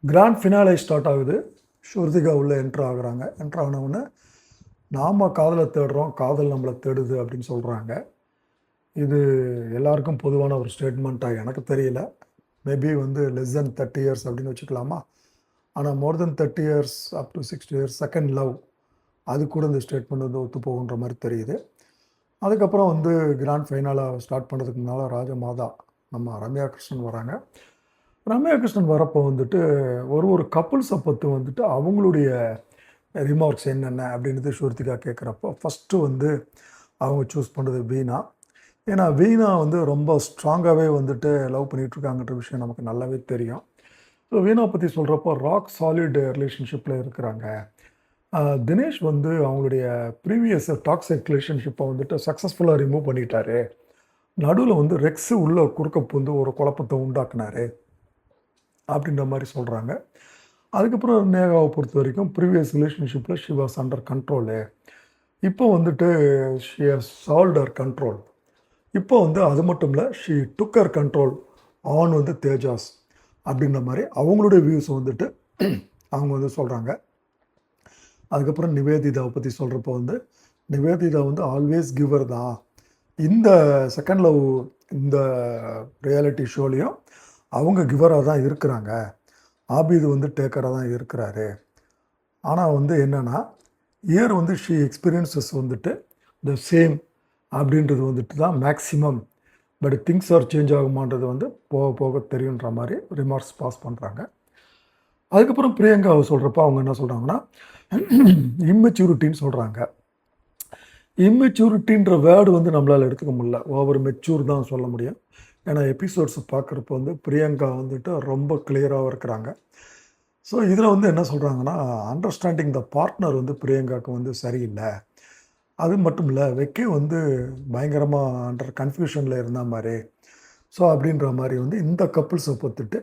Grand finale start ஆகுது. ஸ்ருதிகா உள்ளே enter ஆகுறாங்க. என்ட்ரு ஆனவுடனே, நாம காதல தேடுறோம், காதல் நம்மள தேடுது அப்படின்னு சொல்றாங்க. இது எல்லாருக்கும் பொதுவான ஒரு ஸ்டேட்மெண்ட்டா எனக்கு தெரியல. மேபி வந்து லெஸ் தென் 30 இயர்ஸ் அப்படின்னு வச்சுக்கலாமா? ஆனா more than 30 years up to 60 years second love அது கூட இந்த ஸ்டேட்மெண்ட் வந்து ஒத்து போகுன்ற மாரி தெரியுது. அதுக்கப்புறம் வந்து கிராண்ட் ஃபைனலா ஸ்டார்ட் பண்ணுறதுக்கு முன்னால ராஜமாதா நம்ம ரம்யா கிருஷ்ணன் வராங்க. ரம்யா கிருஷ்ணன் வரப்போ வந்துட்டு ஒரு கப்புள்ஸை பற்றி வந்துட்டு அவங்களுடைய ரிமார்க்ஸ் என்னென்ன அப்படின்றது ஸ்ருதிகா கேட்குறப்போ ஃபஸ்ட்டு வந்து அவங்க சூஸ் பண்ணுறது வீணா. ஏன்னா வீணா வந்து ரொம்ப ஸ்ட்ராங்காகவே வந்துட்டு லவ் பண்ணிகிட்ருக்காங்கன்ற விஷயம் நமக்கு நல்லாவே தெரியும். ஸோ வீணா பற்றி சொல்கிறப்போ ராக் சாலிட் ரிலேஷன்ஷிப்பில் இருக்கிறாங்க. தினேஷ் வந்து அவங்களுடைய ப்ரீவியஸ் டாக்ஸிக் ரிலேஷன்ஷிப்பை வந்துட்டு சக்ஸஸ்ஃபுல்லாக ரிமூவ் பண்ணிட்டாரு. நடுவில் வந்து ரெக்ஸு உள்ளே குறுக்க புந்து ஒரு குழப்பத்தை உண்டாக்குனாரு அப்படின்ற மாதிரி சொல்கிறாங்க. அதுக்கப்புறம் நேகாவை பொறுத்த வரைக்கும் ப்ரீவியஸ் ரிலேஷன்ஷிப்பில் ஷி வாஸ் அண்டர் கண்ட்ரோலு. இப்போ வந்துட்டு she has solved her control. இப்போ வந்து அது மட்டும் இல்லை, she took her control on வந்து தேஜாஸ் அப்படின்ற மாதிரி அவங்களுடைய வியூஸ் வந்துட்டு அவங்க வந்து சொல்கிறாங்க. அதுக்கப்புறம் நிவேதிதாவை பற்றி சொல்கிறப்போ வந்து நிவேதிதா வந்து ஆல்வேஸ் கிவர் தான். இந்த செகண்ட் லவ் இந்த ரியாலிட்டி ஷோலையும் அவங்க கிவராக தான் இருக்கிறாங்க. ஆபிது வந்து டேக்கராக தான் இருக்கிறாரு. ஆனால் வந்து என்னென்னா இயர் வந்து ஷீ எக்ஸ்பீரியன்ஸஸ் வந்துட்டு த சேம் அப்படின்றது வந்துட்டு தான் maximum. But things are change ஆகுமான்றது வந்து போக போக தெரியுன்ற மாதிரி ரிமார்க்ஸ் பாஸ் பண்ணுறாங்க. அதுக்கப்புறம் பிரியங்காவை சொல்கிறப்ப அவங்க என்ன சொல்கிறாங்கன்னா இம்மெச்சூரிட்டின்னு சொல்கிறாங்க. இம்மெச்சூரிட்டின்ற வேர்டு வந்து நம்மளால் எடுத்துக்க முடியல, ஓவர் மெச்சூர் தான் சொல்ல முடியும். ஏன்னா எபிசோட்ஸை பார்க்குறப்ப வந்து பிரியங்கா வந்துட்டு ரொம்ப கிளியராக இருக்கிறாங்க. ஸோ இதில் வந்து என்ன சொல்கிறாங்கன்னா அண்டர்ஸ்டாண்டிங் த பார்ட்னர் வந்து பிரியங்காவுக்கு வந்து சரியில்லை. அது மட்டும் இல்லை, வெக்கே வந்து பயங்கரமாக அண்டர் கன்ஃபியூஷனில் இருந்த மாதிரி. ஸோ அப்படின்ற மாதிரி வந்து இந்த கப்புள்ஸை பொறுத்துட்டு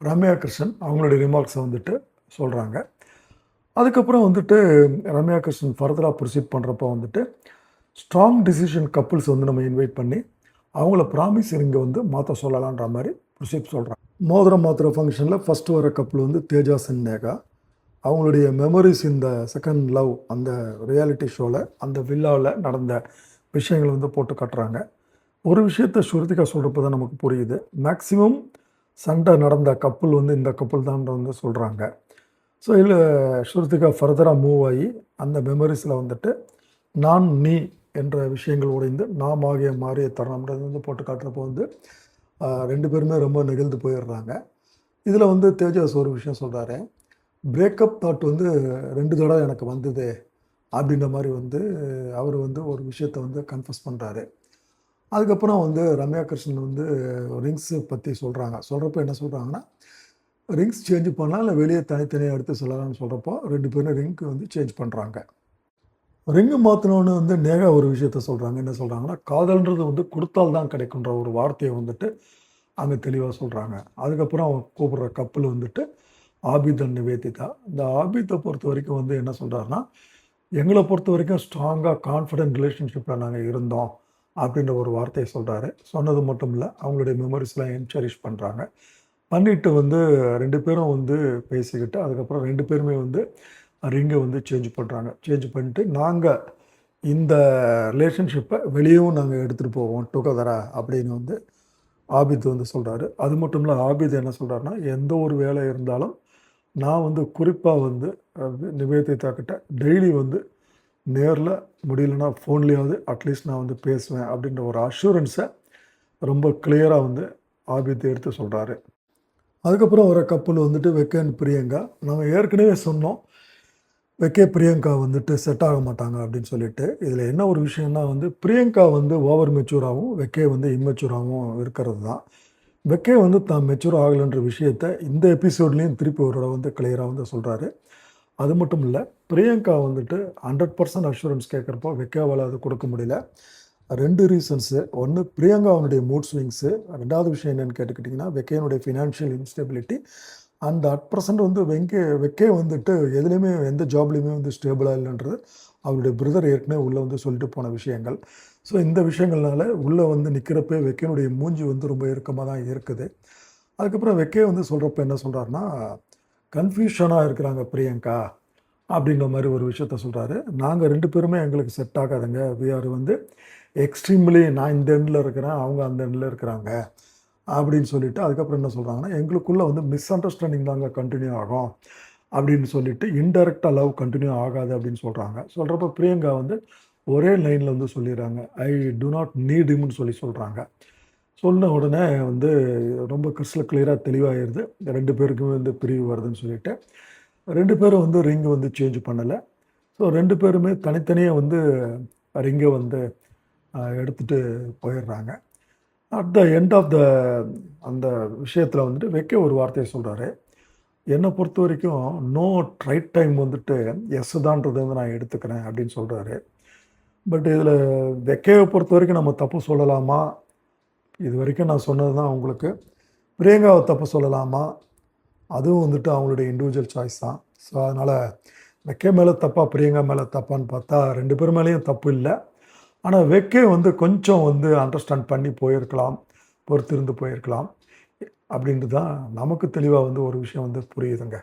ரம்யா கிருஷ்ணன் அவங்களுடைய ரிமார்க்ஸை வந்துட்டு சொல்கிறாங்க. அதுக்கப்புறம் வந்துட்டு ரம்யா கிருஷ்ணன் ஃபர்தராக ப்ரொசீட் பண்ணுறப்போ வந்துட்டு ஸ்ட்ராங் டிசிஷன் கப்புள்ஸ் வந்து நம்ம இன்வைட் பண்ணி அவங்கள ப்ராமிஸ் ரிங்கை வந்து மாற்ற சொல்லலான்ற மாதிரி ப்ரொசீட் சொல்கிறாங்க. மோதிரம் மாத்திர ஃபங்க்ஷனில் ஃபஸ்ட்டு வர கப்புள் வந்து தேஜாஸ் அண்ட் நேகா. அவங்களுடைய மெமரிஸ் இந்த செகண்ட் லவ் அந்த ரியாலிட்டி ஷோவில் அந்த வில்லாவில் நடந்த விஷயங்களை வந்து போட்டு கட்டுறாங்க. ஒரு விஷயத்தை ஸ்ருதிகா சொல்கிறப்ப தான் நமக்கு புரியுது, மேக்ஸிமம் சண்டை நடந்த கப்புள் வந்து இந்த கப்புள் தான் வந்து சொல்கிறாங்க. ஸோ இதில் ஸ்ருதிகா ஃபர்தராக மூவ் ஆகி அந்த மெமரிஸில் வந்துட்டு நான் நீ என்ற விஷயங்கள் உடைந்து நாம் ஆகிய மாறிய தருணம்ன்றது வந்து போட்டு காட்டுறப்போ வந்து ரெண்டு பேருமே ரொம்ப நெகிழ்ந்து போயிடுறாங்க. இதில் வந்து தேஜாஸ் ஒரு விஷயம் சொல்கிறாரு, பிரேக்கப் தாட் வந்து 2 தடவை எனக்கு வந்தது அப்படின்ற மாதிரி வந்து அவர் வந்து ஒரு விஷயத்தை வந்து கன்ஃபஸ் பண்ணுறாரு. அதுக்கப்புறம் வந்து ரம்யா கிருஷ்ணன் வந்து ரிங்ஸு பற்றி சொல்கிறப்போ என்ன சொல்கிறாங்கன்னா ரிங்ஸ் சேஞ்ச் பண்ணலாம் இல்லை வெளியே தனித்தனியாக எடுத்து சொல்லலாம்னு சொல்கிறப்போ 2 பேரும் ரிங்க்கு வந்து சேஞ்ச் பண்ணுறாங்க. ரிங்கு மாற்றினோன்னு வந்து நேகா ஒரு விஷயத்த சொல்கிறாங்க. என்ன சொல்கிறாங்கன்னா காதல்ன்றது வந்து கொடுத்தால் தான் கிடைக்குன்ற ஒரு வார்த்தையை வந்துட்டு அங்கே தெளிவாக சொல்கிறாங்க. அதுக்கப்புறம் அவங்க கூப்பிட்ற கப்பல் வந்துட்டு ஆபித் அண்ட் நிவேதிதா. இந்த ஆபித்தை பொறுத்த வரைக்கும் வந்து என்ன சொல்கிறாருன்னா எங்களை பொறுத்த வரைக்கும் ஸ்ட்ராங்காக கான்ஃபிடென்ட் ரிலேஷன்ஷிப்பில் நாங்கள் இருந்தோம் அப்படின்ற ஒரு வார்த்தையை சொல்கிறாரு. சொன்னது மட்டும் இல்லை, அவங்களுடைய மெமரிஸ்லாம் என்கரேஜ் பண்ணுறாங்க. பண்ணிவிட்டு வந்து 2 பேரும் வந்து பேசிக்கிட்டு அதுக்கப்புறம் 2 பேருமே வந்து ரிங்கை வந்து சேஞ்ச் பண்ணுறாங்க. சேஞ்ச் பண்ணிட்டு நாங்கள் இந்த ரிலேஷன்ஷிப்பை வெளியவும் நாங்கள் எடுத்துகிட்டு போவோம் டுகெதராக அப்படின்னு வந்து ஆபித் வந்து சொல்கிறாரு. அது மட்டும் இல்லை, ஆபித் என்ன சொல்கிறாருன்னா எந்த ஒரு வேலை இருந்தாலும் நான் வந்து குறிப்பாக வந்து நிவேதிதா கிட்ட டெய்லி வந்து நேரில் முடியலன்னா ஃபோன்லேயாவது அட்லீஸ்ட் நான் வந்து பேசுவேன் அப்படின்ற ஒரு அஷூரன்ஸை ரொம்ப கிளியராக வந்து ஆபித் எடுத்து சொல்கிறாரு. அதுக்கப்புறம் வர கப்பல் வந்துட்டு வெக்கே அண்ட் பிரியங்கா. நம்ம ஏற்கனவே சொன்னோம் வெக்கே பிரியங்கா வந்துட்டு செட் ஆக மாட்டாங்க அப்படின்னு சொல்லிட்டு. இதில் என்ன ஒரு விஷயம்னா வந்து பிரியங்கா வந்து ஓவர் மெச்சூராகவும் வெக்கே வந்து இம்மெச்சூராகவும் இருக்கிறது தான். வெக்கே வந்து தான் மெச்சூர் ஆகலைன்ற விஷயத்த இந்த எபிசோட்லேயும் திருப்பி ஒரு தடவை வந்து கிளியராக வந்து சொல்கிறாரு. அது மட்டும் இல்லை, பிரியங்கா வந்துட்டு 100% அஷூரன்ஸ் கேட்குறப்போ வெக்கேவால் அது கொடுக்க முடியல. 2 ரீசன்ஸு. ஒன்று பிரியங்கா அவனுடைய மூட் ஸ்விங்ஸு. 2வது விஷயம் என்னென்னு கேட்டுக்கிட்டிங்கன்னா வெக்கையனுடைய ஃபினான்ஷியல் இன்ஸ்டெபிலிட்டி. அந்த அட் ப்ரெசண்ட் வந்து வெக்கே வந்துட்டு எதுலேயுமே எந்த ஜாப்லேயுமே வந்து ஸ்டேபிளாக இல்லைன்றது அவருடைய பிரதர் ஏற்கனவே உள்ளே வந்து சொல்லிட்டு போன விஷயங்கள். ஸோ இந்த விஷயங்கள்னால உள்ளே வந்து நிற்கிறப்ப வெக்கையனுடைய மூஞ்சி வந்து ரொம்ப இறுக்கமாக தான் இருக்குது. அதுக்கப்புறம் வெக்கே வந்து சொல்கிறப்ப என்ன சொல்கிறாருன்னா கன்ஃப்யூஷனாக இருக்கிறாங்க பிரியங்கா அப்படின்ற மாதிரி ஒரு விஷயத்த சொல்கிறாரு. நாங்கள் 2 பேருமே எங்களுக்கு செட் ஆகாதுங்க. வி ஆர் வந்து எக்ஸ்ட்ரீம்லி நான் இந்த எண்டில் இருக்கிறேன், அவங்க அந்த எண்டில் இருக்கிறாங்க அப்படின்னு சொல்லிட்டு அதுக்கப்புறம் என்ன சொல்கிறாங்கன்னா, எங்களுக்குள்ளே வந்து மிஸ் அண்டர்ஸ்டாண்டிங் தாங்க கண்டினியூ ஆகும் அப்படின்னு சொல்லிட்டு இன்டெரக்டாக லவ் கண்டினியூ ஆகாது அப்படின்னு சொல்கிறாங்க. சொல்கிறப்ப பிரியங்கா வந்து ஒரே லைனில் வந்து சொல்லிடுறாங்க, ஐ டு நாட் நீட் ஹிம்னு சொல்கிறாங்க. சொன்ன உடனே வந்து ரொம்ப கிறிஸ்டல் கிளியராக தெளிவாகிடுது. 2 பேருக்குமே வந்து பிரிவு வருதுன்னு சொல்லிட்டு 2 பேரும் வந்து ரிங் வந்து சேஞ்ச் பண்ணலை. ஸோ 2 பேருமே தனித்தனியாக வந்து ரிங்கை வந்து எடுத்துகிட்டு போயிடுறாங்க. At the end of the அந்த விஷயத்தில் வந்துட்டு வெக்க ஒரு வார்த்தையை சொல்கிறாரு. என்னை பொறுத்த வரைக்கும் நோ ரைட் டைம் வந்துட்டு எஸ் தான்றதை வந்து நான் எடுத்துக்கிறேன் அப்படின்னு சொல்கிறாரு. பட் இதில் வெக்கையை பொறுத்த வரைக்கும் நம்ம தப்பு சொல்லலாமா? இது வரைக்கும் நான் சொன்னது தான் உங்களுக்கு. பிரியங்காவை தப்பு சொல்லலாமா? அதுவும் வந்துட்டு அவங்களுடைய இண்டிவிஜுவல் சாய்ஸ் தான். ஸோ அதனால் வெக்கை மேலே தப்பா, பிரியங்கா மேலே தப்பான்னு பார்த்தா 2 பேர் மேலேயும் தப்பு இல்லை. ஆனால் வெக்கை வந்து கொஞ்சம் வந்து அண்டர்ஸ்டாண்ட் பண்ணி போயிருக்கலாம், பொறுத்திருந்து போயிருக்கலாம் அப்படின்ட்டு தான் நமக்கு தெளிவாக வந்து ஒரு விஷயம் வந்து புரியுதுங்க.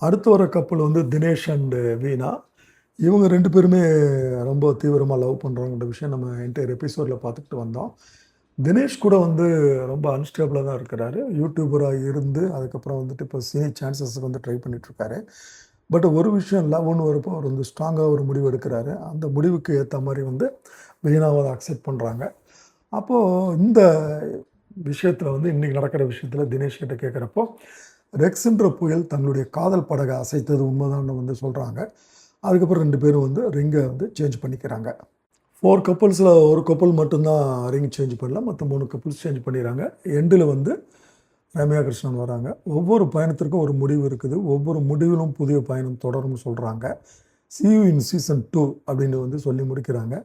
அடுத்த ஒரு கப்பல் வந்து தினேஷ் அண்டு வீணா. இவங்க 2 பேருமே ரொம்ப தீவிரமாக லவ் பண்ணுறாங்கன்ற விஷயம் நம்ம என்டையர் எபிசோடில் பார்த்துக்கிட்டு வந்தோம். தினேஷ் கூட வந்து ரொம்ப அன்ஸ்டேபிளாக தான் இருக்கிறாரு. யூடியூபராக இருந்து அதுக்கப்புறம் வந்துட்டு இப்போ சினி சான்சஸுக்கு வந்து ட்ரை பண்ணிகிட்ருக்காரு. பட் ஒரு விஷயம் லவ்னு வரப்போ அவர் வந்து ஸ்ட்ராங்காக ஒரு முடிவு எடுக்கிறாரு. அந்த முடிவுக்கு ஏற்ற மாதிரி வந்து வீணாவை அக்செப்ட் பண்ணுறாங்க. அப்போது இந்த விஷயத்தில் வந்து இன்றைக்கி நடக்கிற விஷயத்தில் தினேஷ் கிட்ட கேட்குறப்போ ரெக்ஸ்ன்ற புயல் தங்களுடைய காதல் படகை அசைத்தது உண்மைதான்னு வந்து சொல்கிறாங்க. அதுக்கப்புறம் 2 பேரும் வந்து ரிங்கை வந்து சேஞ்ச் பண்ணிக்கிறாங்க. 4 கப்புள்ஸில் ஒரு கப்புள் மட்டும்தான் ரிங் சேஞ்ச் பண்ணல, மற்ற 3 கப்புள்ஸ் சேஞ்ச் பண்ணிடுறாங்க. எண்டில் வந்து ரம்யா கிருஷ்ணன் வராங்க. ஒவ்வொரு பயணத்திற்கும் ஒரு முடிவு இருக்குது. ஒவ்வொரு முடிவிலும் புதிய பயணம் தொடரும்னு சொல்கிறாங்க. see you in சீசன் 2 அப்படின்னு வந்து சொல்லி முடிக்கிறாங்க.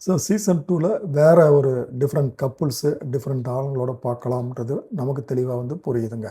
ஸோ சீசன் 2ல் வேறு ஒரு டிஃப்ரெண்ட் கப்புள்ஸு, டிஃப்ரெண்ட் ஆளுங்களோட பார்க்கலாம்ன்றது நமக்கு தெளிவாக வந்து புரியுதுங்க.